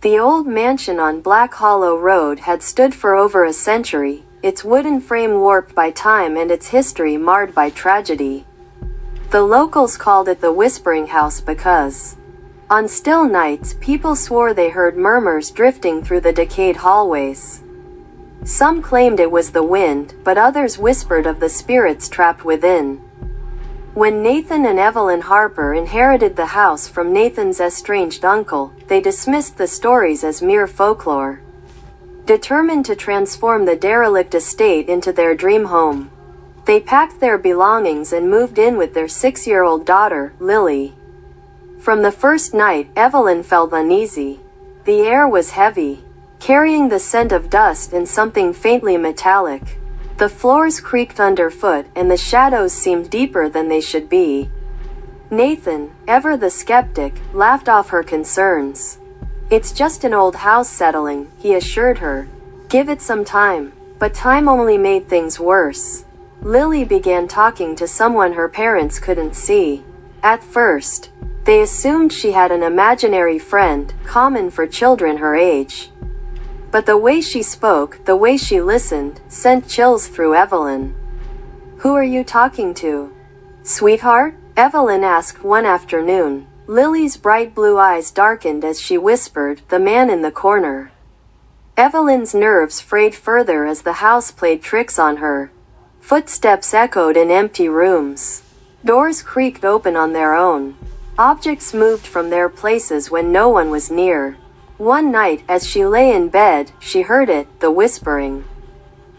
The old mansion on Black Hollow Road had stood for over a century, its wooden frame warped by time and its history marred by tragedy. The locals called it the Whispering House because, on still nights, people swore they heard murmurs drifting through the decayed hallways. Some claimed it was the wind, but others whispered of the spirits trapped within. When Nathan and Evelyn Harper inherited the house from Nathan's estranged uncle, they dismissed the stories as mere folklore. Determined to transform the derelict estate into their dream home, they packed their belongings and moved in with their 6-year-old daughter, Lily. From the first night, Evelyn felt uneasy. The air was heavy, carrying the scent of dust and something faintly metallic. The floors creaked underfoot, and the shadows seemed deeper than they should be. Nathan, ever the skeptic, laughed off her concerns. "It's just an old house settling," he assured her. "Give it some time." But time only made things worse. Lily began talking to someone her parents couldn't see. At first, they assumed she had an imaginary friend, common for children her age. But the way she spoke, the way she listened, sent chills through Evelyn. "Who are you talking to, sweetheart?" Evelyn asked one afternoon. Lily's bright blue eyes darkened as she whispered, "The man in the corner." Evelyn's nerves frayed further as the house played tricks on her. Footsteps echoed in empty rooms. Doors creaked open on their own. Objects moved from their places when no one was near. One night, as she lay in bed, she heard it, the whispering.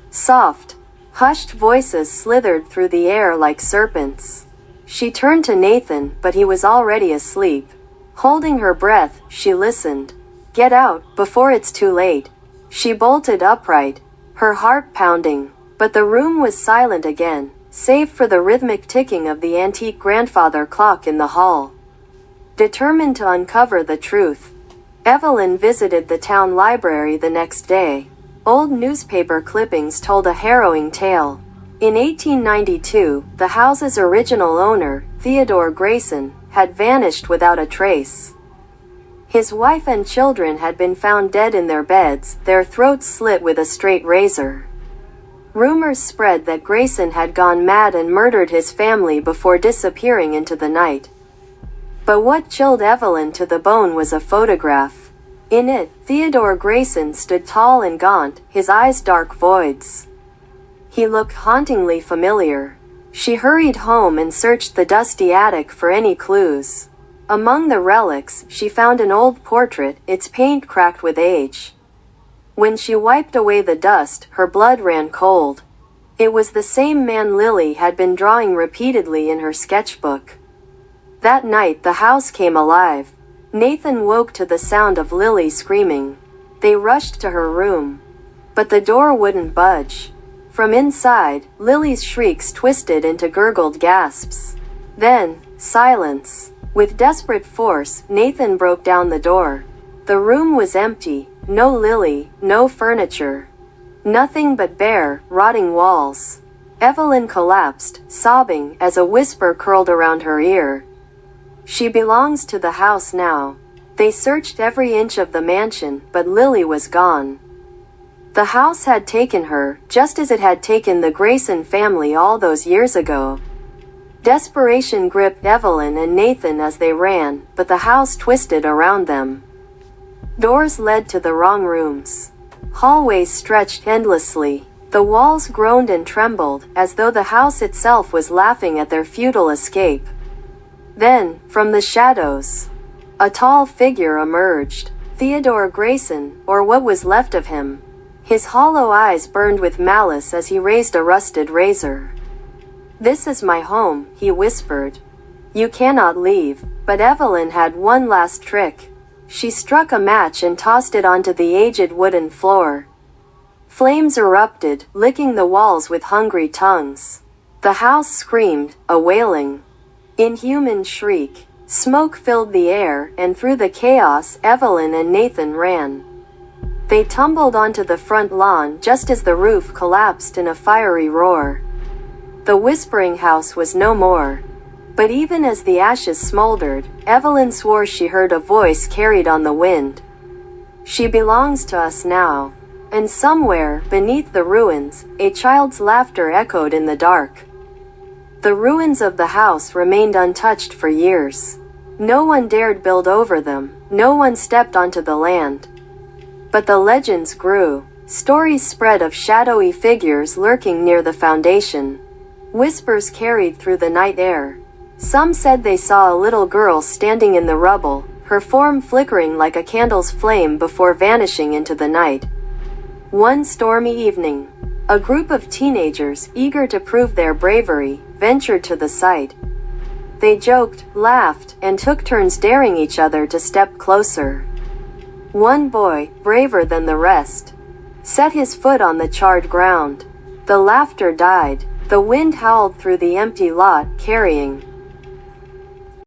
Soft, hushed voices slithered through the air like serpents. She turned to Nathan, but he was already asleep. Holding her breath, she listened. "Get out, before it's too late." She bolted upright, her heart pounding. But the room was silent again, save for the rhythmic ticking of the antique grandfather clock in the hall. Determined to uncover the truth, Evelyn visited the town library the next day. Old newspaper clippings told a harrowing tale. In 1892, the house's original owner, Theodore Grayson, had vanished without a trace. His wife and children had been found dead in their beds, their throats slit with a straight razor. Rumors spread that Grayson had gone mad and murdered his family before disappearing into the night. But what chilled Evelyn to the bone was a photograph. In it, Theodore Grayson stood tall and gaunt, his eyes dark voids. He looked hauntingly familiar. She hurried home and searched the dusty attic for any clues. Among the relics, she found an old portrait, its paint cracked with age. When she wiped away the dust, her blood ran cold. It was the same man Lily had been drawing repeatedly in her sketchbook. That night the house came alive. Nathan woke to the sound of Lily screaming. They rushed to her room. But the door wouldn't budge. From inside, Lily's shrieks twisted into gurgled gasps. Then, silence. With desperate force, Nathan broke down the door. The room was empty. No Lily, no furniture. Nothing but bare, rotting walls. Evelyn collapsed, sobbing, as a whisper curled around her ear. "She belongs to the house now." They searched every inch of the mansion, but Lily was gone. The house had taken her, just as it had taken the Grayson family all those years ago. Desperation gripped Evelyn and Nathan as they ran, but the house twisted around them. Doors led to the wrong rooms. Hallways stretched endlessly. The walls groaned and trembled, as though the house itself was laughing at their futile escape. Then, from the shadows, a tall figure emerged. Theodore Grayson, or what was left of him. His hollow eyes burned with malice as he raised a rusted razor. "This is my home," he whispered. "You cannot leave." But Evelyn had one last trick. She struck a match and tossed it onto the aged wooden floor. Flames erupted, licking the walls with hungry tongues. The house screamed, a wailing, inhuman shriek. Smoke filled the air, and through the chaos, Evelyn and Nathan ran. They tumbled onto the front lawn just as the roof collapsed in a fiery roar. The Whispering House was no more. But even as the ashes smoldered, Evelyn swore she heard a voice carried on the wind. She belongs to us now. And somewhere, beneath the ruins, a child's laughter echoed in the dark. The ruins of the house remained untouched for years. No one dared build over them, no one stepped onto the land. But the legends grew. Stories spread of shadowy figures lurking near the foundation. Whispers carried through the night air. Some said they saw a little girl standing in the rubble, her form flickering like a candle's flame before vanishing into the night. One stormy evening, a group of teenagers, eager to prove their bravery, ventured to the site. They joked, laughed, and took turns daring each other to step closer. One boy, braver than the rest, set his foot on the charred ground. The laughter died. The wind howled through the empty lot, carrying